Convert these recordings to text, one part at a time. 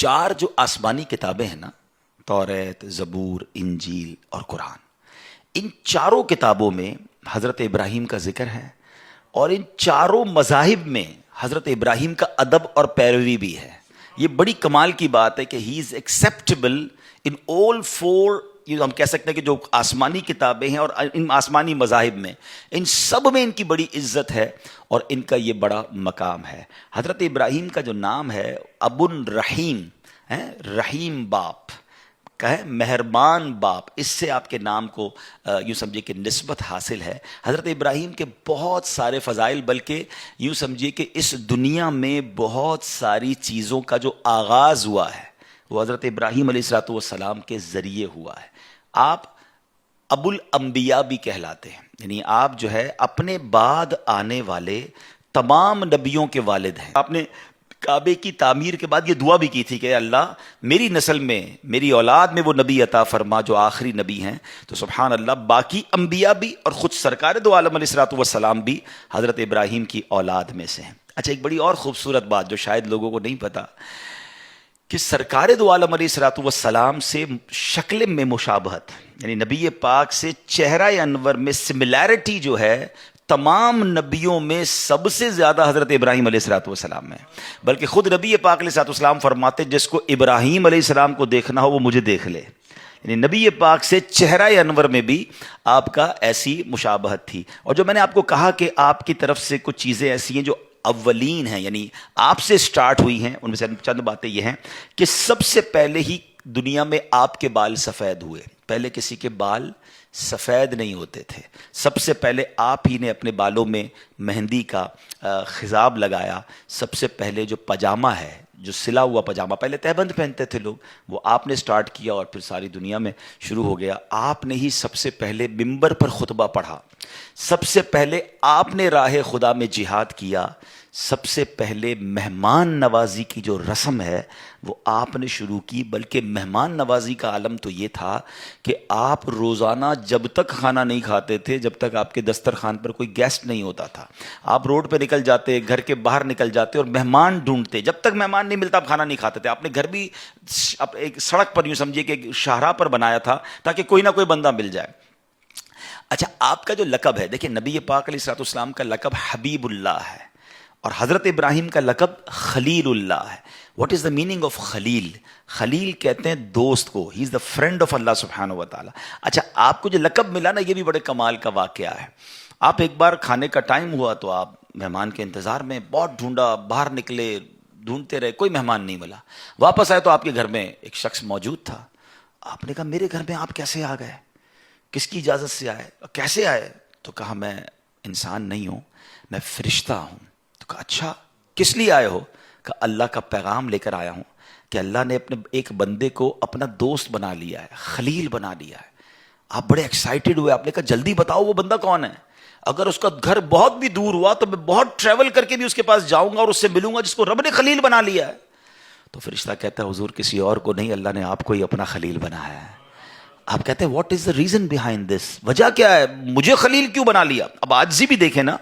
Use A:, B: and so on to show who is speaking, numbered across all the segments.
A: चार जो आसमानी किताबें हैं ना, तौरात, ज़बूर, इंजील और कुरान, इन चारों किताबों में हज़रत इब्राहीम का जिक्र है और इन चारों मज़ाहिब में हज़रत इब्राहीम का अदब और पैरवी भी है। ये बड़ी कमाल की बात है कि he is acceptable in all four, हम कह सकते हैं कि जो आसमानी किताबें हैं और इन आसमानी मज़ाहिब में, इन सब में इनकी बड़ी इज्जत है और इनका ये बड़ा मकाम है। हज़रत इब्राहीम का जो नाम है अबुन रहीम है, रहीम बाप का है, मेहरबान बाप, इससे आपके नाम को यूँ समझिए कि निस्बत हासिल है। हज़रत इब्राहीम के बहुत सारे फ़ज़ाइल, बल्कि यूँ समझिए कि इस दुनिया में बहुत सारी चीज़ों का जो आगाज़ हुआ है वो हज़रत इब्राहीम अलैहिस्सलाम के ज़रिए हुआ है। आप अबुल अंबिया भी कहलाते हैं, यानी आप जो है अपने बाद आने वाले तमाम नबियों के वालिद हैं। आपने काबे की तामीर के बाद ये दुआ भी की थी कि अल्लाह मेरी नस्ल में, मेरी औलाद में वो नबी अता फरमा जो आखिरी नबी हैं। तो सुभान अल्लाह, बाकी अंबिया भी और ख़ुद सरकार दो आलम अलैहिस्सलाम भी हज़रत इब्राहीम की औलाद में से हैं। अच्छा, एक बड़ी और ख़ूबसूरत बात जो शायद लोगों को नहीं पता कि सरकार दो आलम अलैहिस्सलाम से शक्ल में मुशाबहत, यानी नबी पाक से चेहरा अनवर में सिमिलैरिटी जो है तमाम नबियों में सबसे ज़्यादा हज़रत इब्राहीम अलैहिस्सलाम में। बल्कि ख़ुद नबी पाक अलैहिस्सलाम फरमाते जिसको इब्राहीम अलैहिस्सलाम को देखना हो वो मुझे देख ले। यानी नबी पाक से चेहरा अनवर में भी आपका ऐसी मुशाबहत थी। और जो मैंने आपको कहा कि आपकी तरफ से कुछ चीज़ें ऐसी हैं जो अव्वलीन हैं, यानी आपसे स्टार्ट हुई हैं, उनमें से चंद बातें ये हैं कि सबसे पहले ही दुनिया में आपके बाल सफ़ेद हुए। पहले किसी के बाल सफ़ेद नहीं होते थे। सबसे पहले आप ही ने अपने बालों में मेहंदी का खिजाब लगाया। सबसे पहले जो पजामा है, जो सिला हुआ पजामा, पहले तहबंद पहनते थे लोग, वो आपने स्टार्ट किया और फिर सारी दुनिया में शुरू हो गया। आपने ही सबसे पहले मिंबर पर खुतबा पढ़ा, सबसे पहले आपने राह खुदा में जिहाद किया, सबसे पहले मेहमान नवाजी की जो रस्म है वो आपने शुरू की। बल्कि मेहमान नवाजी का आलम तो ये था कि आप रोज़ाना जब तक खाना नहीं खाते थे, जब तक आपके दस्तरखान पर कोई गेस्ट नहीं होता था, आप रोड पे निकल जाते, घर के बाहर निकल जाते और मेहमान ढूंढते। जब तक मेहमान नहीं मिलता आप खाना नहीं खाते थे। आपने घर भी एक सड़क पर, यूँ समझिए कि शाहराह पर बनाया था ताकि कोई ना कोई बंदा मिल जाए। अच्छा, आपका जो लक़ब है, देखिए नबी पाक अलैहिस्सलाम का लक़ब हबीबुल्लाह है और हज़रत इब्राहीम का लक़ब खलीलुल्लाह है। What is the meaning of Khalil? Khalil कहते हैं दोस्त को, he is the friend of Allah सुब्हानहू व तआला। अच्छा, आपको जो लक़ब मिला ना, ये भी बड़े कमाल का वाक़या है। आप एक बार खाने का टाइम हुआ तो आप मेहमान के इंतज़ार में बहुत ढूंढा, बाहर निकले, ढूंढते रहे, कोई मेहमान नहीं मिला। वापस आए तो आपके घर में एक शख्स मौजूद था। आपने कहा मेरे घर में आप कैसे आ गए, किसकी इजाज़त से आए, कैसे आए? तो कहा मैं इंसान नहीं हूँ, मैं फ़रिश्ता हूँ। तो कहा अच्छा, किस लिए आए हो? कहा अल्लाह का पैगाम लेकर आया हूँ कि अल्लाह ने अपने एक बंदे को अपना दोस्त बना लिया है, खलील बना लिया है। आप बड़े एक्साइटेड हुए। आपने कहा जल्दी बताओ वो बंदा कौन है, अगर उसका घर बहुत भी दूर हुआ तो मैं बहुत ट्रैवल करके भी उसके पास जाऊंगा और उससे मिलूंगा जिसको रब ने खलील बना लिया है। तो फरिश्ता कहता है हुजूर किसी और को नहीं, अल्लाह ने आपको ही अपना खलील बनाया है। आप कहते हैं what is the reason behind this, वजह क्या है, मुझे खलील क्यों बना लिया? अब आजी भी देखे ना।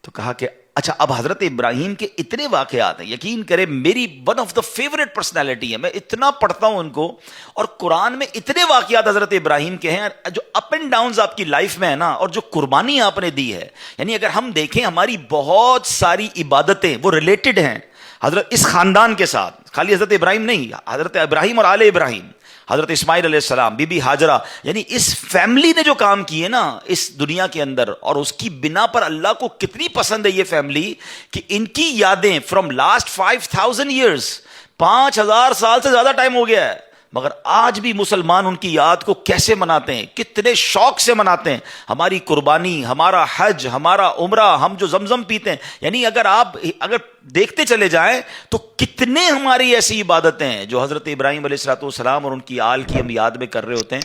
A: तो कहा कि अच्छा, अब हज़रत इब्राहीम के इतने वाक़यात हैं, यकीन करें मेरी one of the favourite personality है, मैं इतना पढ़ता हूँ उनको, और कुरान में इतने वाक़यात हज़रत इब्राहीम के हैं जो अप एंड डाउन्स आपकी लाइफ में है ना, और जो कुर्बानी आपने दी है। यानी अगर हम देखें हमारी बहुत सारी इबादतें वो रिलेटेड हैं हज़रत इस ख़ानदान के साथ। खाली हज़रत इब्राहीम नहीं, हज़रत इब्राहीम और आले इब्राहीम, हज़रत इस्माइल अलैहिस्सलाम, बीबी हाजरा, यानी इस फैमिली ने जो काम किए ना इस दुनिया के अंदर, और उसकी बिना पर अल्लाह को कितनी पसंद है ये फैमिली कि इनकी यादें फ्रॉम लास्ट 5000 ईयर्स, 5000 साल से ज़्यादा टाइम हो गया है, मगर आज भी मुसलमान उनकी याद को कैसे मनाते हैं, कितने शौक से मनाते हैं। हमारी कुर्बानी, हमारा हज, हमारा उम्रा, हम जो जमजम पीते हैं, यानी अगर देखते चले जाएं तो कितने हमारी ऐसी इबादतें हैं जो हज़रत इब्राहीम अलैहिस्सलाम और उनकी आल की हम याद में कर रहे होते हैं।